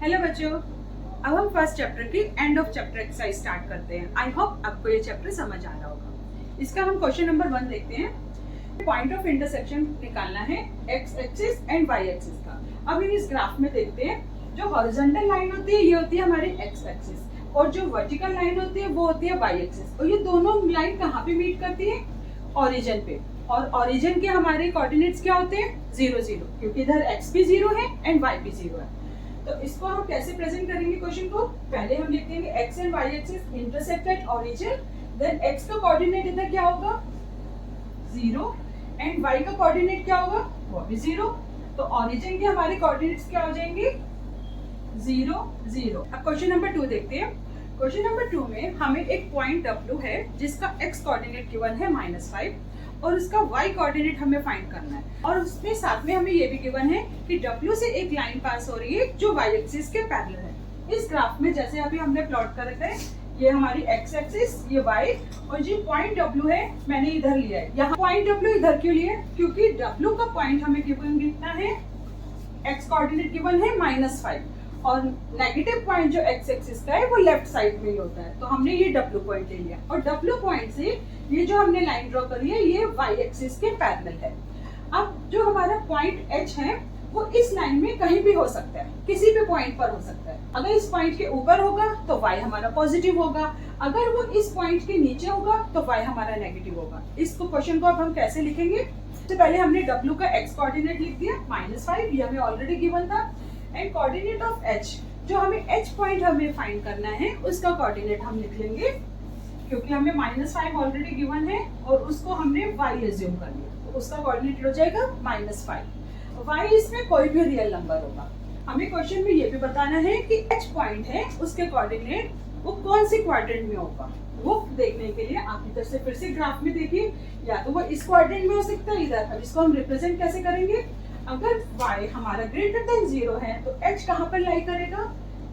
Hello बच्चों, अब हम फर्स्ट चैप्टर की end of chapter exercise start करते हैं। आई होप आपको ये चैप्टर समझ आ रहा होगा। इसका हम क्वेश्चन नंबर 1 देखते हैं। पॉइंट ऑफ इंटरसेक्शन निकालना है x axis and y axis का। अब इस ग्राफ में देखते हैं, जो हॉरिजॉन्टल लाइन होती है ये होती है हमारी एक्स एक्सिस और जो वर्टिकल लाइन होती है वो होती है वाई एक्सिस। और ये दोनों लाइन कहाँ पे मीट करती है? ओरिजिन पे। और ओरिजिन के हमारे कोऑर्डिनेट्स क्या होते हैं? 0 0, क्योंकि इधर एक्स भी 0 है एंड वाई भी 0 है। तो इसको हम कैसे प्रेजेंट करेंगे क्वेश्चन को? पहले हम लिख देंगे x and y axis intersect at origin, then x का कोऑर्डिनेट इधर क्या होगा? 0 एंड वाई का कोऑर्डिनेट क्या होगा? वो भी 0। तो ओरिजिन के हमारे कोऑर्डिनेट्स क्या हो जाएंगे? 0 0। अब क्वेश्चन नंबर 2 देखते हैं। क्वेश्चन नंबर 2 में हमें एक पॉइंट W है जिसका x कोऑर्डिनेट गिवन है -5 और उसका y कोऑर्डिनेट हमें फाइंड करना है। और उसमें साथ में हमें ये भी गिवन है कि W से एक लाइन पास हो रही है जो y एक्सिस के पैरेलल है। इस ग्राफ में जैसे अभी हमने प्लॉट कर रखा है, ये हमारी x एक्सिस, ये y, और जो पॉइंट W है मैंने इधर लिया है। यहाँ पॉइंट W इधर क्यों लिया? क्योंकि W का पॉइंट हमें गिवन कितना है? x कोऑर्डिनेट गिवन है -5 और नेगेटिव पॉइंट जो x एक्सिस का है वो लेफ्ट साइड में ही होता है। तो हमने ये W पॉइंट ले लिया और W पॉइंट से ये जो हमने लाइन ड्रॉ करी है ये y एक्सिस के पैरेलल है। अब जो हमारा पॉइंट H है वो इस लाइन में कहीं भी हो सकता है, किसी भी पॉइंट पर हो सकता है। अगर इस पॉइंट के ऊपर होगा तो y हमारा पॉजिटिव होगा, अगर वो इस पॉइंट के नीचे होगा तो y हमारा नेगेटिव होगा। इसको क्वेश्चन को अब हम कैसे लिखेंगे? तो पहले हमने W का x कोऑर्डिनेट लिख दिया -5, ये हमें ऑलरेडी गिवन था, एंड कोऑर्डिनेट ऑफ h, जो हमें h पॉइंट हमें फाइंड करना है उसका कोऑर्डिनेट हम लिख लेंगे, क्योंकि हमें -5 ऑलरेडी गिवन है और उसको हमने y एज्यूम कर लिया, तो उसका कोऑर्डिनेट हो जाएगा -5। y इसमें कोई भी रियल नंबर होगा। हमें क्वेश्चन में ये भी बताना है कि h पॉइंट है उसके कोऑर्डिनेट वो कौन सी क्वाड्रेंट में होगा। वो देखने के लिए आप इधर से फिर से ग्राफ में देखिए, या तो वो इस क्वाड्रेंट में हो सकता है इधर। अब इसको हम रिप्रेजेंट कैसे करेंगे? अगर y हमारा ग्रेटर देन 0 है तो h कहाँ पर लाई करेगा?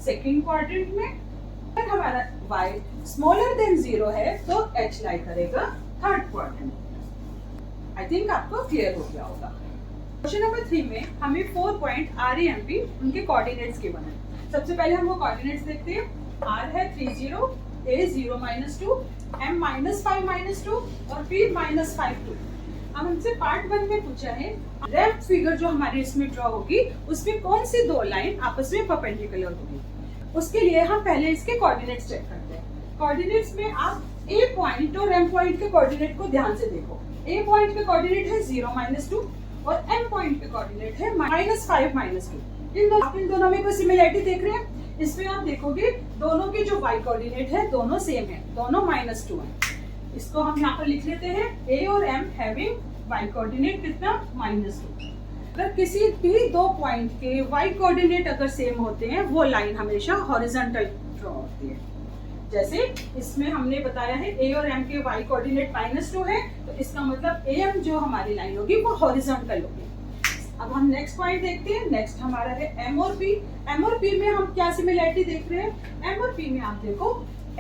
सेकंड क्वाड्रेंट में। अगर हमारा y स्मॉलर देन 0 है तो h लाई करेगा थर्ड क्वाड्रेंट में। आई थिंक आपको क्लियर हो गया होगा। क्वेश्चन नंबर 3 में हमें 4 point R, A, M, P उनके कोऑर्डिनेट्स गिवन है। सबसे पहले हम वो कोऑर्डिनेट्स देखते हैं। R है 3 0, A 0 -2, M -5 -2 और P -5 2। अब हमसे पार्ट 1 में पूछा है लेफ्ट फिगर जो हमारे इसमें ड्रॉ होगी उसमें कौन सी दो लाइन आपस में परपेंडिकुलर होगी। उसके लिए हम पहले इसके कोऑर्डिनेट्स चेक करते हैं। कोऑर्डिनेट्स में आप A पॉइंट और M पॉइंट के कोऑर्डिनेट को ध्यान से देखो। A पॉइंट के कोऑर्डिनेट है 0 -2 और M पॉइंट के कोऑर्डिनेट है -5 -2। आप इन दोनों में कोई सिमिलरिटी देख रहे हैं? इसमें आप देखोगे दोनों के जो y कोऑर्डिनेट है दोनों सेम है, दोनों -2 है। इसको हम यहाँ पर लिख लेते हैं A और M हैविंग y कोऑर्डिनेट कितना? -2। अगर किसी भी दो पॉइंट के y कोऑर्डिनेट अगर सेम होते हैं वो लाइन हमेशा हॉरिजॉन्टल ड्रॉ होती है। जैसे इसमें हमने बताया है A और M के y कोऑर्डिनेट -2 है, तो इसका मतलब AM जो हमारी लाइन होगी वो हॉरिजॉन्टल होगी। अब हम नेक्स्ट पॉइंट देखते हैं। नेक्स्ट हमारा है M और P। M और P में हम क्या सिमिलरिटी देख रहे हैं? M और P में आप देखो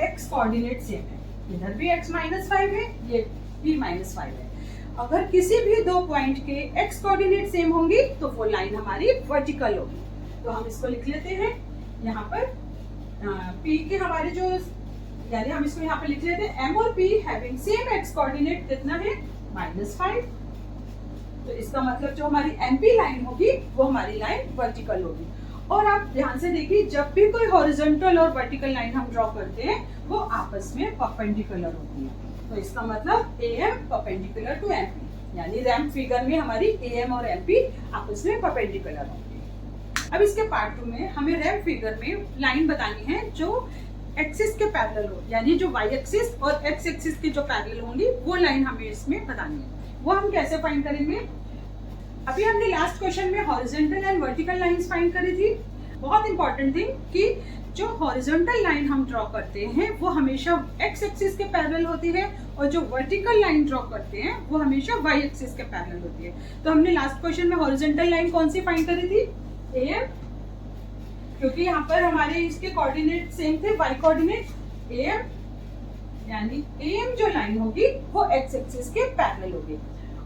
x कोऑर्डिनेट सेम है, इधर भी x -5 है, ये P -5 है। अगर किसी भी दो पॉइंट के x कोऑर्डिनेट सेम होंगी तो वो लाइन हमारी वर्टिकल होगी। तो हम इसको लिख लेते हैं यहाँ पर P के हमारे जो, यानी हम इसको यहाँ पर लिख लेते हैं M और P having same x coordinate कितना है? -5। तो इसका मतलब जो हमारी MP लाइन होगी वो हमारी लाइन वर्टिकल होगी। और आप ध्यान से देखिए, जब भी कोई हॉरिजॉन्टल और वर्टिकल लाइन हम ड्रॉ करते हैं वो आपस में परपेंडिकुलर होती है। तो इसका मतलब AM परपेंडिकुलर टू MP, यानी रैम्प फिगर में हमारी AM और MP आपस में परपेंडिकुलर होंगी। अब इसके पार्ट 2 में हमें रैम्प फिगर में लाइन बतानी है जो एक्सिस के पैरेलल हो, यानी जो y एक्सिस और x एक्सिस के जो पैरेलल होंगी वो लाइन हमें इसमें बतानी है। वो हम कैसे फाइंड करेंगे? अभी हमने लास्ट क्वेश्चन में horizontal and vertical lines find करी थी। बहुत इंपॉर्टेंट थिंग कि जो हॉरिजॉन्टल लाइन हम ड्रॉ करते हैं वो हमेशा x एक्सिस के पैरेलल होती है और जो वर्टिकल लाइन ड्रॉ करते हैं वो हमेशा y एक्सिस के पैरेलल होती है। तो हमने लास्ट क्वेश्चन में हॉरिजॉन्टल लाइन कौन सी फाइंड करी थी? AM, क्योंकि यहाँ पर हमारे इसके कोऑर्डिनेट सेम थे, y कोऑर्डिनेट AM, यानी AM जो लाइन होगी वो x एक्सिस के पैरेलल होगी।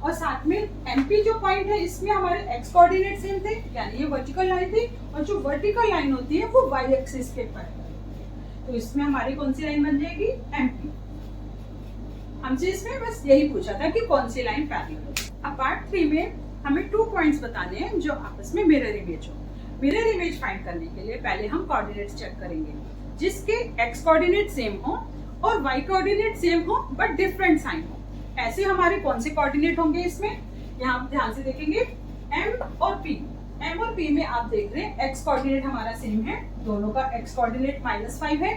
और साथ में एमपी जो पॉइंट है इसमें हमारे एक्स कोऑर्डिनेट सेम थे, यानी ये वर्टिकल लाइन थी, और जो वर्टिकल लाइन होती है वो वाई एक्सिस के पैरेलल, तो इसमें हमारी कौन सी लाइन बन जाएगी, एमपी। हमसे इसमें बस यही पूछा था कि कौन सी लाइन पैरेलल है। अब पार्ट 3 में हमें 2 पॉइंट्स बताने हैं जो आपस में मिरर इमेज हो। मिरर इमेज फाइंड करने के लिए पहले हम कोऑर्डिनेट्स चेक करेंगे, जिसके एक्स कोऑर्डिनेट सेम हो और वाई कोऑर्डिनेट सेम हो बट डिफरेंट साइन हो। ऐसे हमारे कौन से कोऑर्डिनेट होंगे इसमें, यहाँ आप ध्यान से देखेंगे m और p। m और p में आप देख रहे हैं x कोऑर्डिनेट हमारा सेम है, दोनों का x कोऑर्डिनेट -5 है,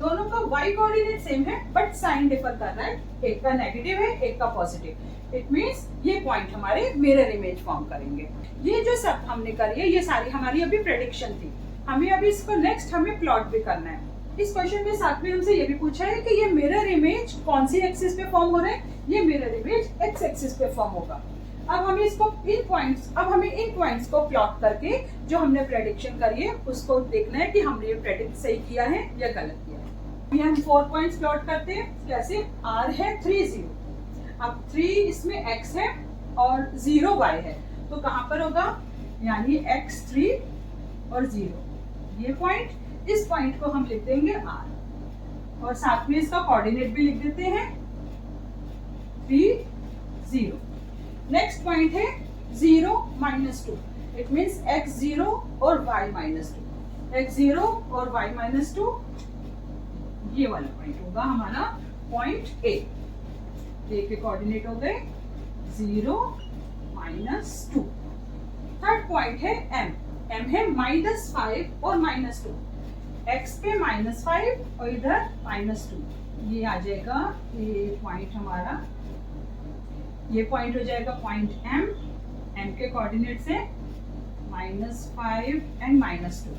दोनों का y कोऑर्डिनेट सेम है बट साइन डिफर कर रहा है, एक का नेगेटिव है एक का पॉजिटिव। इट मींस ये पॉइंट हमारे मिरर इमेज फॉर्म करेंगे। ये जो सब हमने करी है ये सारी हमारी अभी प्रेडिक्शन थी, हमें अभी इसको नेक्स्ट हमें प्लॉट भी करना है। इस क्वेश्चन में साथ में हमसे ये भी पूछा है कि ये मिरर इमेज कौन सी एक्सिस पे फॉर्म हो रहा है, ये मिरर इमेज एक्स एक्सिस पे फॉर्म होगा। अब हमें इन पॉइंट्स को प्लॉट करके जो हमने प्रेडिक्शन करी है उसको देखना है कि हमने ये प्रेडिक्ट सही किया है या गलत किया है। ये हम 4 पॉइंट्स प्लॉट करते हैं, कैसे, r है 3 0, अब 3 इसमें x है और 0 y है, तो कहां पर होगा, यानी x 3 और 0 ये पॉइंट, इस पॉइंट को हम लिख देंगे r और साथ में इसका कोऑर्डिनेट भी लिख देते हैं 3 0। नेक्स्ट पॉइंट है 0 -2, इट मींस x 0 और y -2, x 0 और y -2 ये वाला पॉइंट होगा हमारा पॉइंट A। के कोऑर्डिनेट हो गए 0 -2। थर्ड पॉइंट है m है -5 और -2, x पे -5 और इधर -2, ये आ जाएगा ये पॉइंट हमारा, ये पॉइंट हो जाएगा पॉइंट m के कोऑर्डिनेट से -5 एंड -2।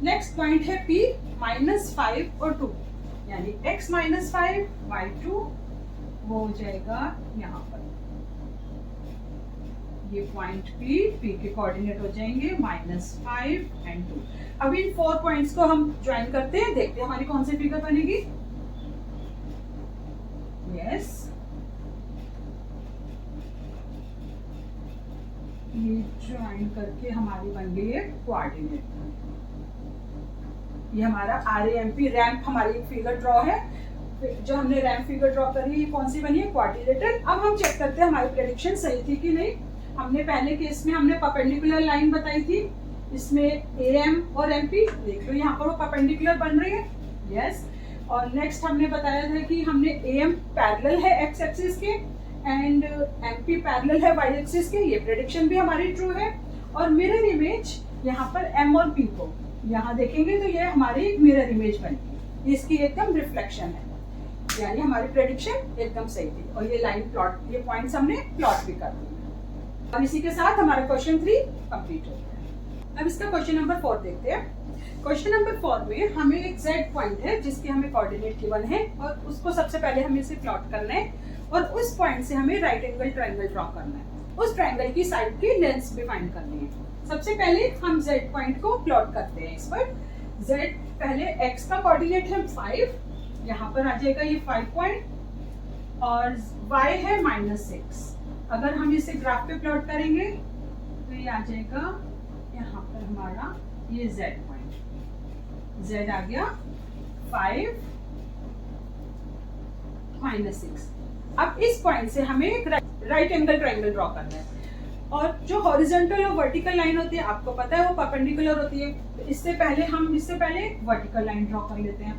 नेक्स्ट पॉइंट है p -5 और 2, यानी x -5 y 2 वो हो जाएगा यहाँ पर, ये पॉइंट p के कोऑर्डिनेट हो जाएंगे -5 एंड 2। अब इन 4 पॉइंट्स को हम ज्वाइन करते हैं, देखते हैं हमारी कौन सी फिगर बनेगी। यस, ये ज्वाइन करके हमारी बन गई है कोऑर्डिनेट। ये हमारा RAMP रैंप हमारी फिगर ड्रॉ है, जो हमने रैंप फिगर ड्रॉ करी कौन सी बनी है, क्वाड्रिलेटरल। अब हम चेक करते हैं हमारी प्रेडिक्शन सही थी कि नहीं। हमने पहले केस में हमने परपेंडिकुलर लाइन बताई थी, इसमें AM और MP देख लो यहाँ पर वो परपेंडिकुलर बन रही है, यस। और नेक्स्ट हमने बताया था कि हमने AM पैरेलल है x एक्सिस के एंड MP पैरेलल है y एक्सिस के, ये प्रेडिक्शन भी हमारी ट्रू है। और मिरर इमेज यहाँ पर M और P को यहाँ देखेंगे तो ये हमारी मिरर इमेज बनेगी, इसकी एकदम रिफ्लेक्शन है, यानी हमारी प्रेडिक्शन एकदम सही थी। और ये लाइन प्लॉट, ये पॉइंट्स हमने प्लॉट भी कर दिए। और इसी के साथ हमारा क्वेश्चन 3 कंप्लीट हो गया। अब इसका क्वेश्चन नंबर 4 देखते हैं। क्वेश्चन नंबर 4 में हमें एक z पॉइंट है जिसकी हमें कोऑर्डिनेट गिवन है और उसको सबसे पहले हमें इसे प्लॉट करना है और उस पॉइंट से हमें राइट एंगल ट्रायंगल ड्रॉ करना है। उस ट्रायंगल की साइड की लेंथ्स भी फाइंड करनी है। सबसे पहले हम z पॉइंट को प्लॉट करते हैं। इस पर z पहले x का कोऑर्डिनेट है 5, यहाँ पर आ जाएगा ये 5 पॉइंट और y है -6। अगर हम इसे ग्राफ पे प्लॉट करेंगे तो ये आ जाएगा यहाँ पर हमारा ये z पॉइंट, z आ गया 5 -6। अब इस पॉइंट से हमें एक राइट एंगल ट्रायंगल ड्रॉ करना है और जो हॉरिजॉन्टल और वर्टिकल लाइन होती है आपको पता है वो परपेंडिकुलर होती है। तो इससे पहले वर्टिकल लाइन ड्रॉ कर लेते हैं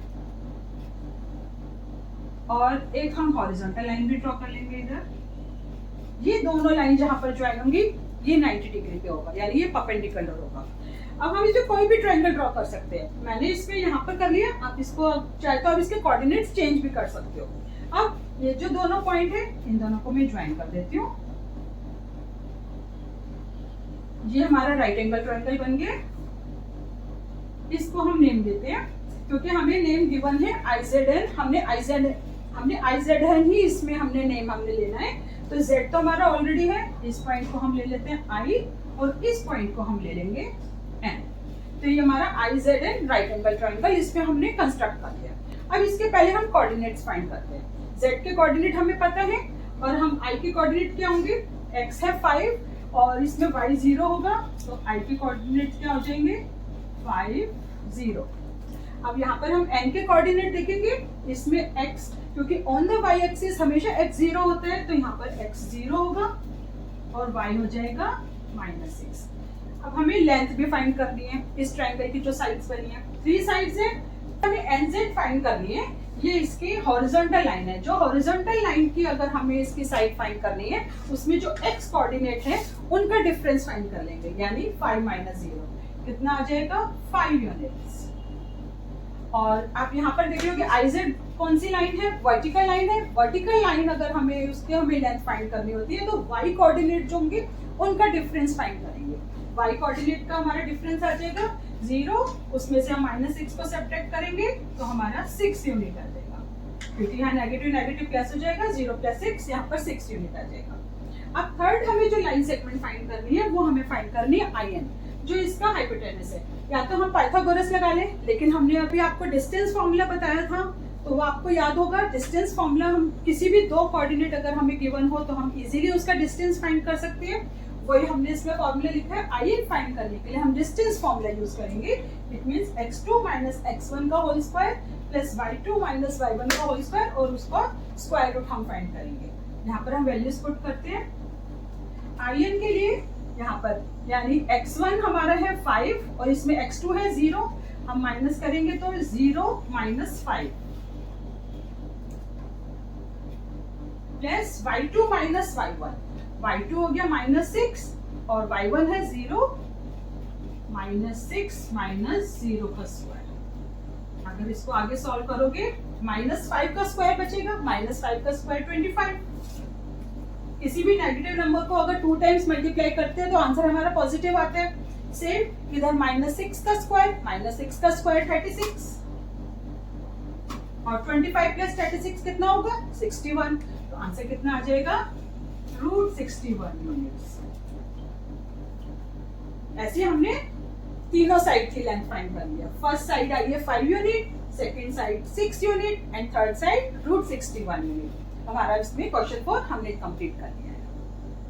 और एक हम हॉरिजॉन्टल लाइन भी ड्रॉ कर लेंगे इधर। ये दोनों लाइन जहां पर ज्वाइन होंगी ये 90 डिग्री पे होगा, यानी ये परपेंडिकुलर होगा। अब हम इसे कोई भी ट्रायंगल ड्रॉ कर सकते हैं। मैंने इसमें यहाँ पर कर लिया, आप इसको चाहे तो आप इसके कोऑर्डिनेट्स चेंज भी कर सकते हो। अब ये जो दोनों पॉइंट है इन दोनों को मैं ज्वाइन कर देती हूँ। ये हमारा राइट एंगल ट्रायंगल बन गया। इसको हम नेम देते हैं क्योंकि हमें नेम गिवन है IZN, हमने IZN ही इसमें हमने नेम लेना है। तो Z तो हमारा ऑलरेडी है, इस पॉइंट को हम ले लेते हैं I और इस पॉइंट को हम ले लेंगे N। तो ये हमारा IZN राइट एंगल ट्रायंगल इसमें हमने कंस्ट्रक्ट कर लिया। अब इसके पहले हम कोऑर्डिनेट्स फाइंड करते हैं। Z के कोऑर्डिनेट हमें पता है और हम i के कोऑर्डिनेट क्या होंगे, x है 5 और इसमें y 0 होगा, तो i के कोऑर्डिनेट क्या हो जाएंगे 5 0। अब यहाँ पर हम n के कोऑर्डिनेट देखेंगे, इसमें x, क्योंकि ऑन द y एक्सिस हमेशा x 0 होता है, तो यहाँ पर x 0 होगा और y हो जाएगा -6। अब हमें लेंथ भी फाइंड करनी है इस ट्रायंगल की जो साइड्स बनी है, 3 साइड्स है, हमें nz फाइंड करनी है। ये इसकी हॉरिजॉन्टल लाइन है, जो हॉरिजॉन्टल लाइन की अगर हमें इसकी साइड फाइंड करनी है, उसमें जो x कोऑर्डिनेट है उनका डिफरेंस फाइंड कर लेंगे, यानी 5 - 0 कितना आ जाएगा 5 यूनिट्स। और आप यहाँ पर देख रहे हो कि iz कौन सी लाइन है, वर्टिकल लाइन है। वर्टिकल लाइन अगर हमें उसके हमें लेंथ फाइंड करनी होती है, तो y कोऑर्डिनेट जो होंगे उनका डिफरेंस फाइंड करेंगे। y कोऑर्डिनेट का हमारा डिफरेंस आ जाएगा 0, उसमें से हम -6 को सब्ट्रैक्ट करेंगे तो हमारा 6 यूनिट आ जाएगा, क्योंकि यहाँ नेगेटिव नेगेटिव प्लस हो जाएगा, 0 + 6 यहाँ पर 6 यूनिट आ जाएगा। अब थर्ड हमें जो लाइन सेगमेंट फाइंड करनी है वो हमें फाइंड करनी है in, जो इसका हाइपोटेनस है। या तो हम पाइथागोरस लगा लें, लेकिन हमने अभी आपको डिस्टेंस फॉर्मूला बताया था, तो वो आपको याद होगा। डिस्टेंस फॉर्मूला हम किसी भी 2 कोऑर्डिनेट अगर हमें गिवन हो तो हम इजीली उसका डिस्टेंस फाइंड कर सकते हैं। वही हमने इसमें फॉर्मूला लिखा है, in फाइंड करने के लिए हम डिस्टेंस फॉर्मूला यूज करेंगे। इट मींस x2 - x1 का whole square plus y2 - y1 का होल स्क्वायर, और उसका स्क्वायर रूट हम फाइंड करेंगे। यहाँ पर हम वैल्यूज पुट करते हैं in के लिए, यहाँ पर यानी x1 हमारा है 5 और इसमें x2 है 0, हम माइनस करेंगे तो 0 - 5 प्लस y2 - y1, y2 हो गया -6 और y1 है 0, -6 - 0 का स्क्वायर। अगर इसको आगे सॉल्व करोगे -5 का स्क्वायर बचेगा, -5 का स्क्वायर 25। किसी भी नेगेटिव नंबर को अगर 2 टाइम्स मल्टीप्लाई करते हैं तो आंसर हमारा पॉजिटिव आता है। सेम इधर -6 का स्क्वायर, -6 का स्क्वायर 36 और 25 + 36 कितना होगा 61, तो आंसर कितना आ जाएगा √61 यूनिट्स। ऐसे हमने तीनों साइड की लेंथ फाइंड कर लिया। फर्स्ट साइड आई है 5 unit, second side 6 unit and third side √61 unit. हमारा इसमें क्वेश्चन 4 हमने कंप्लीट कर लिया।